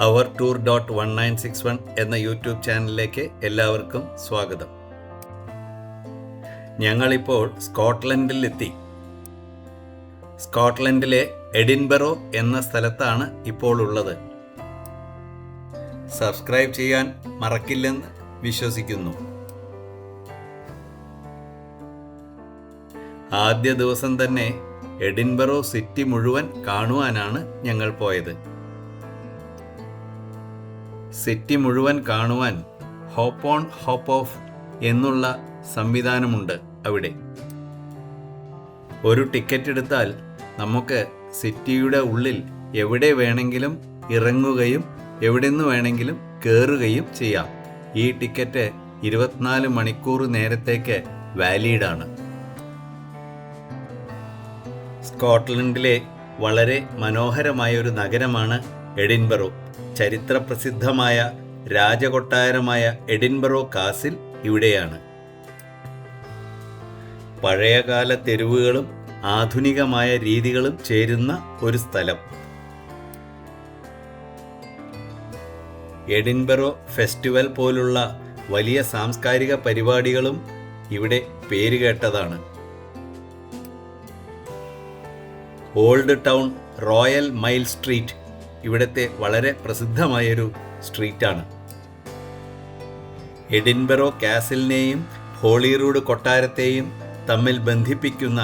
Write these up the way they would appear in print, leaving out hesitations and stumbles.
our tour.1961 എന്ന YouTube ചാനലിലേക്ക് എല്ലാവർക്കും സ്വാഗതം. ഞങ്ങളിപ്പോൾ സ്കോട്ട്ലൻഡിലെത്തി. സ്കോട്ട്ലൻഡിലെ എഡിൻബറോ എന്ന സ്ഥലത്താണ് ഇപ്പോൾ ഉള്ളത്. സബ്സ്ക്രൈബ് ചെയ്യാൻ മറക്കില്ലെന്ന് വിശ്വസിക്കുന്നു. ആദ്യ ദിവസം തന്നെ എഡിൻബറോ സിറ്റി മുഴുവൻ കാണുവാനാണ് ഞങ്ങൾ പോയത്. സിറ്റി മുഴുവൻ കാണുവാൻ ഹോപ്പ് ഓൺ ഹോപ്പ് ഓഫ് എന്നുള്ള സംവിധാനമുണ്ട് അവിടെ. ഒരു ടിക്കറ്റ് എടുത്താൽ നമുക്ക് സിറ്റിയുടെ ഉള്ളിൽ എവിടെ വേണമെങ്കിലും ഇറങ്ങുകയും എവിടെ നിന്ന് വേണമെങ്കിലും കയറുകയും ചെയ്യാം. ഈ ടിക്കറ്റ് 24 മണിക്കൂർ നേരത്തേക്ക് വാലിഡാണ്. സ്കോട്ട്ലൻഡിലെ വളരെ മനോഹരമായ ഒരു നഗരമാണ് എഡിൻബറോ. ചരിത്രപ്രസിദ്ധമായ രാജകൊട്ടാരമായ എഡിൻബറോ കാസിൽ ഇവിടെയാണ്. പഴയകാല തെരുവുകളും ആധുനികമായ രീതികളും ചേരുന്ന ഒരു സ്ഥലം. എഡിൻബറോ ഫെസ്റ്റിവൽ പോലുള്ള വലിയ സാംസ്കാരിക പരിപാടികളും ഇവിടെ പേരുകേട്ടതാണ്. Old town royal mile street ഇവിടുത്തെ വളരെ പ്രസിദ്ധമായൊരു സ്ട്രീറ്റാണ്. എഡിൻബറോ കാസിലിനെയും ഹോളിറൂഡ് കൊട്ടാരത്തെയും തമ്മിൽ ബന്ധിപ്പിക്കുന്ന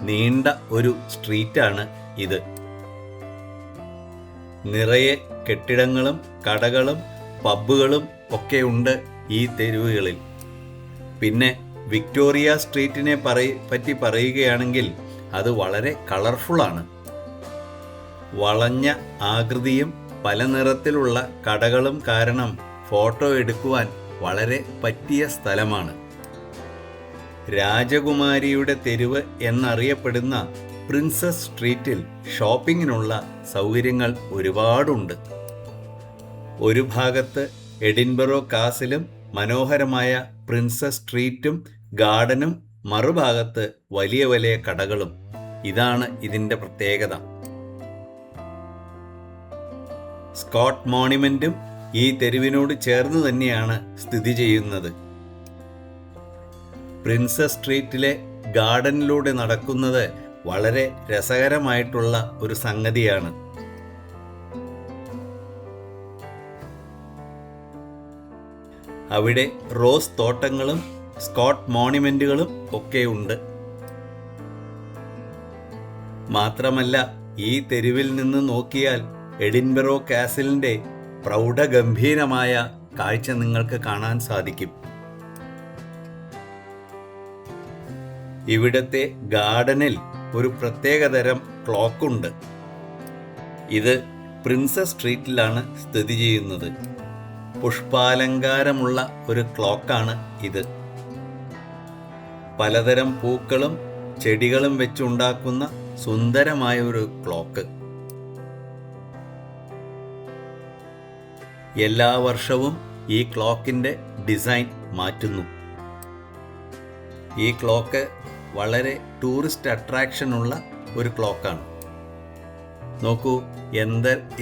നീണ്ട ഒരു സ്ട്രീറ്റാണ് ഇത്. നിറയെ കെട്ടിടങ്ങളും കടകളും പബ്ബുകളും ഒക്കെ ഉണ്ട് ഈ തെരുവുകളിൽ. പിന്നെ വിക്ടോറിയ സ്ട്രീറ്റിനെ പറ്റി പറയുകയാണെങ്കിൽ അത് വളരെ കളർഫുള്ളാണ്. വളഞ്ഞ ആകൃതിയും പല നിറത്തിലുള്ള കടകളും കാരണം ഫോട്ടോ എടുക്കുവാൻ വളരെ പറ്റിയ സ്ഥലമാണ്. രാജകുമാരിയുടെ തെരുവ് എന്നറിയപ്പെടുന്ന പ്രിൻസസ് സ്ട്രീറ്റിൽ ഷോപ്പിങ്ങിനുള്ള സൗകര്യങ്ങൾ ഒരുപാടുണ്ട്. ഒരു ഭാഗത്ത് എഡിൻബറോ കാസിലും മനോഹരമായ പ്രിൻസസ് സ്ട്രീറ്റും ഗാർഡനും, മറുഭാഗത്ത് വലിയ വലിയ കടകളും. ഇതാണ് ഇതിൻ്റെ പ്രത്യേകത. സ്കോട്ട് മോണിമെന്റും ഈ തെരുവിനോട് ചേർന്ന് തന്നെയാണ് സ്ഥിതി ചെയ്യുന്നത്. പ്രിൻസസ് സ്ട്രീറ്റിലെ ഗാർഡനിലൂടെ നടക്കുന്നത് വളരെ രസകരമായിട്ടുള്ള ഒരു സംഗതിയാണ്. അവിടെ റോസ് തോട്ടങ്ങളും സ്കോട്ട് മോണിമെന്റുകളും ഒക്കെ ഉണ്ട്. മാത്രമല്ല, ഈ തെരുവിൽ നിന്ന് നോക്കിയാൽ എഡിൻബറോ കാസിലിന്റെ പ്രൗഢഗംഭീരമായ കാഴ്ച നിങ്ങൾക്ക് കാണാൻ സാധിക്കും. ഇവിടത്തെ ഗാർഡനിൽ ഒരു പ്രത്യേകതരം ക്ലോക്കുണ്ട്. ഇത് പ്രിൻസസ് സ്ട്രീറ്റിലാണ് സ്ഥിതി ചെയ്യുന്നത്. പുഷ്പാലങ്കാരമുള്ള ഒരു ക്ലോക്കാണ് ഇത്. പലതരം പൂക്കളും ചെടികളും വെച്ചുണ്ടാക്കുന്ന സുന്ദരമായ ഒരു ക്ലോക്ക്. എല്ലാ വർഷവും ഈ ക്ലോക്കിൻ്റെ ഡിസൈൻ മാറ്റുന്നു. ഈ ക്ലോക്ക് വളരെ ടൂറിസ്റ്റ് അട്രാക്ഷനുള്ള ഒരു ക്ലോക്കാണ്. നോക്കൂ,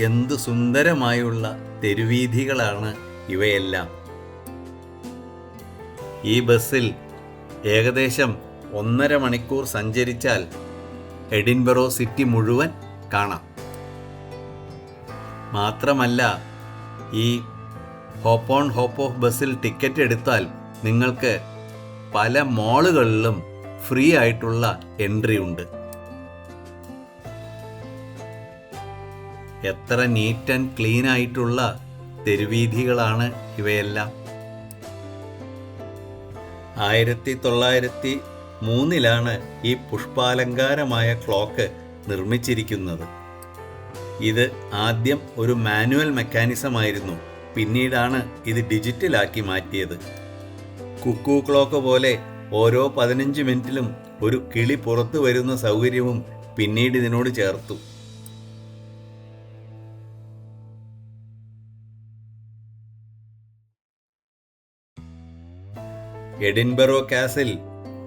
എന്ത് സുന്ദരമായുള്ള തെരുവീഥികളാണ് ഇവയെല്ലാം. ഈ ബസ്സിൽ ഏകദേശം 1.5 മണിക്കൂർ സഞ്ചരിച്ചാൽ എഡിൻബറോ സിറ്റി മുഴുവൻ കാണാം. മാത്രമല്ല, ഈ ഹോപ്പ് ഓൺ ഹോപ്പ് ഓഫ് ബസ്സിൽ ടിക്കറ്റ് എടുത്താൽ നിങ്ങൾക്ക് പല മോളുകളിലും ഫ്രീ ആയിട്ടുള്ള എൻട്രി ഉണ്ട്. എത്ര നീറ്റ് ആൻഡ് ക്ലീൻ ആയിട്ടുള്ള തെരുവീഥികളാണ് ഇവയെല്ലാം. 1903 ഈ പുഷ്പാലങ്കാരമായ ക്ലോക്ക് നിർമ്മിച്ചിരിക്കുന്നത്. ഇത് ആദ്യം ഒരു മാനുവൽ മെക്കാനിസം ആയിരുന്നു. പിന്നീടാണ് ഇത് ഡിജിറ്റലാക്കി മാറ്റിയത്. കുക്കു ക്ലോക്ക് പോലെ ഓരോ 15 മിനിറ്റിലും ഒരു കിളി പുറത്തു വരുന്ന സൗകര്യവും പിന്നീട് ഇതിനോട് ചേർത്തു. എഡിൻബറോ കാസിൽ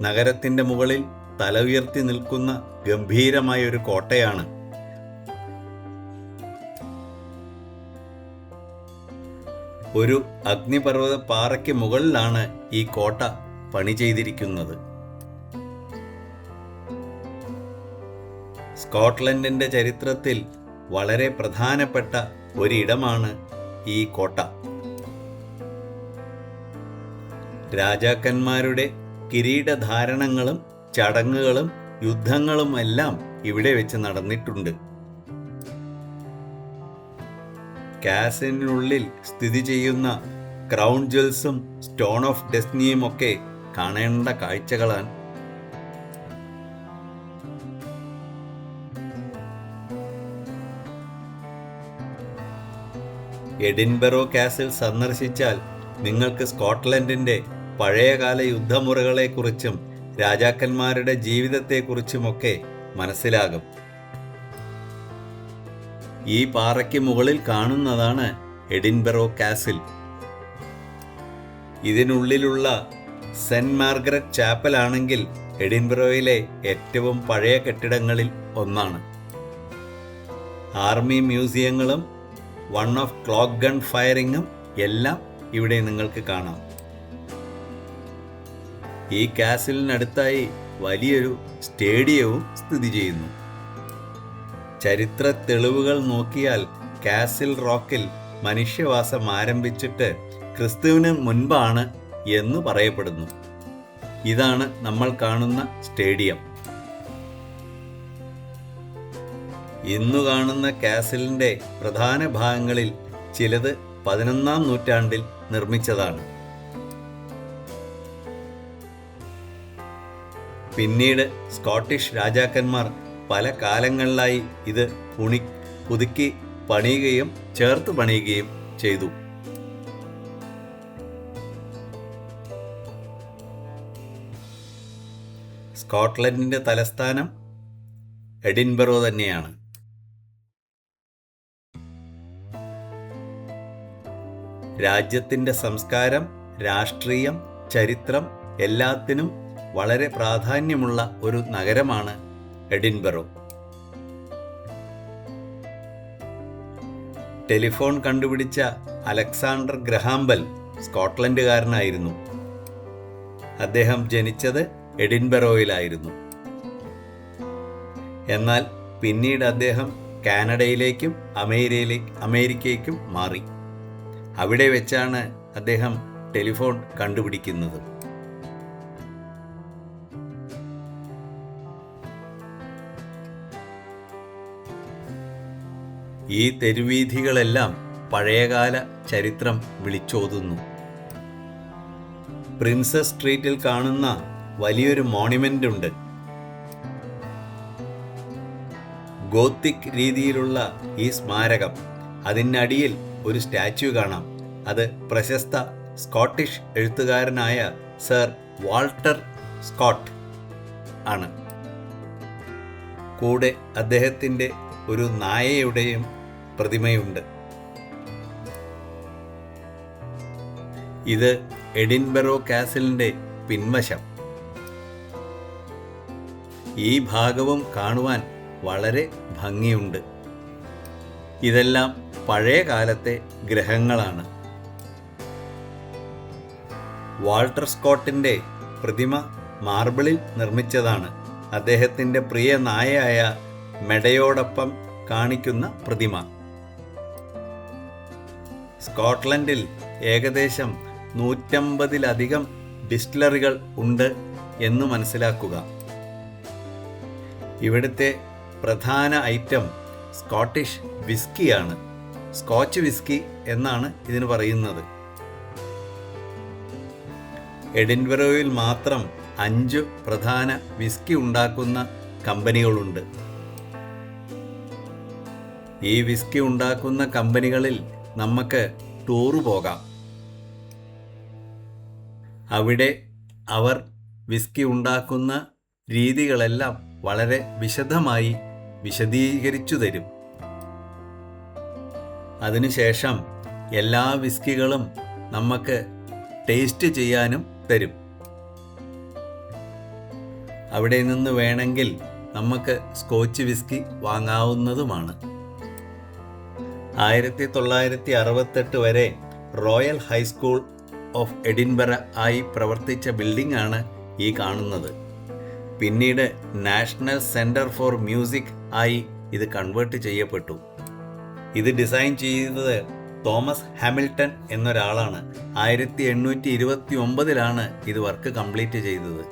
നഗരത്തിൻ്റെ മുകളിൽ തല ഉയർത്തി നിൽക്കുന്ന ഗംഭീരമായ ഒരു കോട്ടയാണ്. ഒരു അഗ്നിപർവ്വത പാറയ്ക്ക് മുകളിലാണ് ഈ കോട്ട പണി ചെയ്തിരിക്കുന്നത്. സ്കോട്ട്ലൻഡിൻ്റെ ചരിത്രത്തിൽ വളരെ പ്രധാനപ്പെട്ട ഒരിടമാണ് ഈ കോട്ട. രാജാക്കന്മാരുടെ കിരീടധാരണങ്ങളും ചടങ്ങുകളും യുദ്ധങ്ങളും എല്ലാം ഇവിടെ വെച്ച് നടന്നിട്ടുണ്ട്. കാസിനുള്ളിൽ സ്ഥിതി ചെയ്യുന്ന ക്രൗൺ ജ്വൽസും സ്റ്റോൺ ഓഫ് ഡെസ്റ്റിനിയും ഒക്കെ കാണേണ്ട കാഴ്ചകളാണ്. എഡിൻബറോ കാസിൽ സന്ദർശിച്ചാൽ നിങ്ങൾക്ക് സ്കോട്ട്ലൻഡിൻ്റെ പഴയകാല യുദ്ധമുറകളെക്കുറിച്ചും രാജാക്കന്മാരുടെ ജീവിതത്തെക്കുറിച്ചുമൊക്കെ മനസ്സിലാകും. ഈ പാറയ്ക്ക് മുകളിൽ കാണുന്നതാണ് എഡിൻബറോ കാസിൽ. ഇതിനുള്ളിലുള്ള സെന്റ് മാർഗരറ്റ് ചാപ്പൽ ആണെങ്കിൽ എഡിൻബറോയിലെ ഏറ്റവും പഴയ കെട്ടിടങ്ങളിൽ ഒന്നാണ്. ആർമി മ്യൂസിയങ്ങളും വൺ ഓഫ് ക്ലോക്ക് ഗൺ ഫയറിങ്ങും എല്ലാം ഇവിടെ നിങ്ങൾക്ക് കാണാം. ഈ കാസിലിനടുത്തായി വലിയൊരു സ്റ്റേഡിയവും സ്ഥിതി ചെയ്യുന്നു. ചരിത്ര തെളിവുകൾ നോക്കിയാൽ കാസിൽ റോക്കിൽ മനുഷ്യവാസം ആരംഭിച്ചിട്ട് ക്രിസ്തുവിന് മുൻപാണ് എന്ന് പറയപ്പെടുന്നു. ഇതാണ് നമ്മൾ കാണുന്ന സ്റ്റേഡിയം. ഇന്നു കാണുന്ന കാസിലിൻ്റെ പ്രധാന ഭാഗങ്ങളിൽ ചിലത് 11-ാം നൂറ്റാണ്ടിൽ നിർമ്മിച്ചതാണ്. പിന്നീട് സ്കോട്ടിഷ് രാജാക്കന്മാർ പല കാലങ്ങളിലായി ഇത് പുതുക്കി പണിയുകയും ചേർത്ത് പണിയുകയും ചെയ്തു. സ്കോട്ട്ലൻഡിൻ്റെ തലസ്ഥാനം എഡിൻബറോ തന്നെയാണ്. രാജ്യത്തിൻ്റെ സംസ്കാരം, രാഷ്ട്രീയം, ചരിത്രം എല്ലാത്തിനും വളരെ പ്രാധാന്യമുള്ള ഒരു നഗരമാണ് എഡിൻബറോ. ടെലിഫോൺ കണ്ടുപിടിച്ച അലക്സാണ്ടർ ഗ്രഹാം ബെൽ സ്കോട്ട്ലൻഡുകാരനായിരുന്നു. അദ്ദേഹം ജനിച്ചത് എഡിൻബറോയിലായിരുന്നു. എന്നാൽ പിന്നീട് അദ്ദേഹം കാനഡയിലേക്കും അമേരിക്കയ്ക്കും മാറി. അവിടെ വെച്ചാണ് അദ്ദേഹം ടെലിഫോൺ കണ്ടുപിടിക്കുന്നത്. ഈ തെരുവീഥികളെല്ലാം പഴയകാല ചരിത്രം വിളിച്ചോതുന്നു. പ്രിൻസസ് സ്ട്രീറ്റിൽ കാണുന്ന വലിയൊരു മോണ്യുമെന്റ് ഉണ്ട്. ഗോത്തിക് രീതിയിലുള്ള ഈ സ്മാരകം, അതിനടിയിൽ ഒരു സ്റ്റാച്യു കാണാം. അത് പ്രശസ്ത സ്കോട്ടിഷ് എഴുത്തുകാരനായ സർ വാൾട്ടർ സ്കോട്ട് ആണ്. കൂടെ അദ്ദേഹത്തിൻ്റെ ഒരു നായയുടെയും പ്രതിമയുണ്ട്. ഇത് എഡിൻബറോ കാസിലിൻ്റെ പിൻവശം. ഈ ഭാഗവും കാണുവാൻ വളരെ ഭംഗിയുണ്ട്. ഇതെല്ലാം പഴയ കാലത്തെ ഗ്രഹങ്ങളാണ്. വാൾട്ടർ സ്കോട്ടിൻ്റെ പ്രതിമ മാർബിളിൽ നിർമ്മിച്ചതാണ്. അദ്ദേഹത്തിൻ്റെ പ്രിയ നായയായ മെഡയോടൊപ്പം കാണിക്കുന്ന പ്രതിമ. സ്കോട്ട്ലൻഡിൽ ഏകദേശം 150-ലധികം ഡിസ്റ്റിലറികൾ ഉണ്ട് എന്ന് മനസ്സിലാക്കുക. ഇവിടുത്തെ പ്രധാന ഐറ്റം സ്കോട്ടിഷ് വിസ്കിയാണ്. സ്കോച്ച് വിസ്കി എന്നാണ് ഇതിന് പറയുന്നത്. എഡിൻബറോയിൽ മാത്രം 5 പ്രധാന വിസ്കി ഉണ്ടാക്കുന്ന കമ്പനികളുണ്ട്. ഈ വിസ്കി ഉണ്ടാക്കുന്ന കമ്പനികളിൽ നമുക്ക് ടൂറ് പോകാം. അവിടെ അവർ വിസ്കി ഉണ്ടാക്കുന്ന രീതികളെല്ലാം വളരെ വിശദമായി വിശദീകരിച്ചു തരും. അതിനുശേഷം എല്ലാ വിസ്കികളും നമുക്ക് ടേസ്റ്റ് ചെയ്യാനും തരും. അവിടെ നിന്ന് വേണമെങ്കിൽ നമുക്ക് സ്കോച്ച് വിസ്കി വാങ്ങാവുന്നതുമാണ്. 1968 വരെ റോയൽ ഹൈസ്കൂൾ ഓഫ് എഡിൻബറ ആയി പ്രവർത്തിച്ച ബിൽഡിംഗ് ആണ് ഈ കാണുന്നത്. പിന്നീട് നാഷണൽ സെൻറ്റർ ഫോർ മ്യൂസിക് ആയി ഇത് കൺവേർട്ട് ചെയ്യപ്പെട്ടു. ഇത് ഡിസൈൻ ചെയ്തത് തോമസ് ഹാമിൽട്ടൺ എന്നൊരാളാണ്. 1829 ഇത് വർക്ക് കംപ്ലീറ്റ് ചെയ്തത്.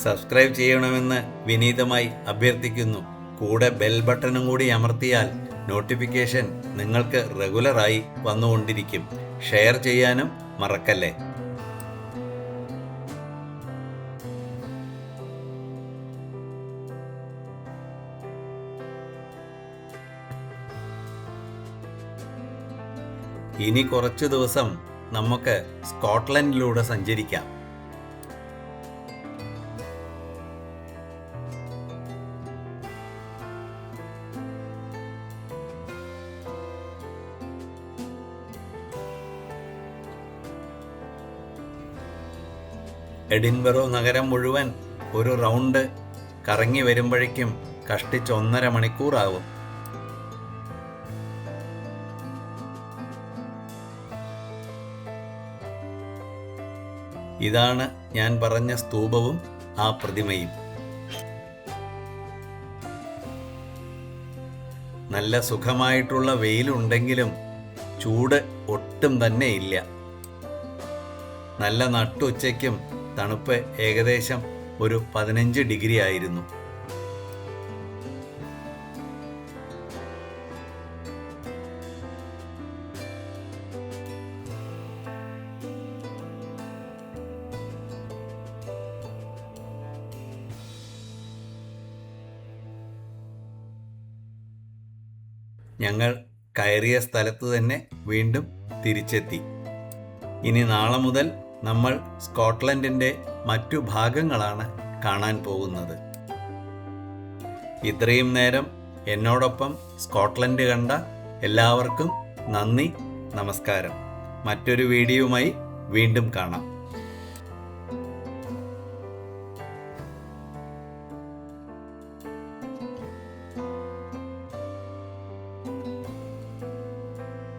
സബ്സ്ക്രൈബ് ചെയ്യണമെന്ന് വിനീതമായി അഭ്യർത്ഥിക്കുന്നു. കൂടെ ബെൽ ബട്ടണും കൂടി അമർത്തിയാൽ നോട്ടിഫിക്കേഷൻ നിങ്ങൾക്ക് റെഗുലറായി വന്നുകൊണ്ടിരിക്കും. ഷെയർ ചെയ്യാനും മറക്കല്ലേ. ഇനി കുറച്ചു ദിവസം നമുക്ക് സ്കോട്ട്ലൻഡിലൂടെ സഞ്ചരിക്കാം. എഡിൻബറോ നഗരം മുഴുവൻ ഒരു റൗണ്ട് കറങ്ങി വരുമ്പോഴേക്കും കഷ്ടിച്ച് 1.5 മണിക്കൂറാവും. ഇതാണ് ഞാൻ പറഞ്ഞ സ്തൂപവും ആ പ്രതിമയും. നല്ല സുഖമായിട്ടുള്ള വെയിലുണ്ടെങ്കിലും ചൂട് ഒട്ടും തന്നെ ഇല്ല. നല്ല നട്ടുച്ചയ്ക്കും തണുപ്പ് ഏകദേശം ഒരു 15 ഡിഗ്രി ആയിരുന്നു. ഞങ്ങൾ കയറിയ സ്ഥലത്ത് തന്നെ വീണ്ടും തിരിച്ചെത്തി. ഇനി നാളെ മുതൽ നമ്മൾ സ്കോട്ട്ലൻഡിൻ്റെ മറ്റു ഭാഗങ്ങളാണ് കാണാൻ പോകുന്നത്. ഇത്രയും നേരം എന്നോടൊപ്പം സ്കോട്ട്ലൻഡ് കണ്ട എല്ലാവർക്കും നന്ദി, നമസ്കാരം. മറ്റൊരു വീഡിയോയുമായി വീണ്ടും കാണാം.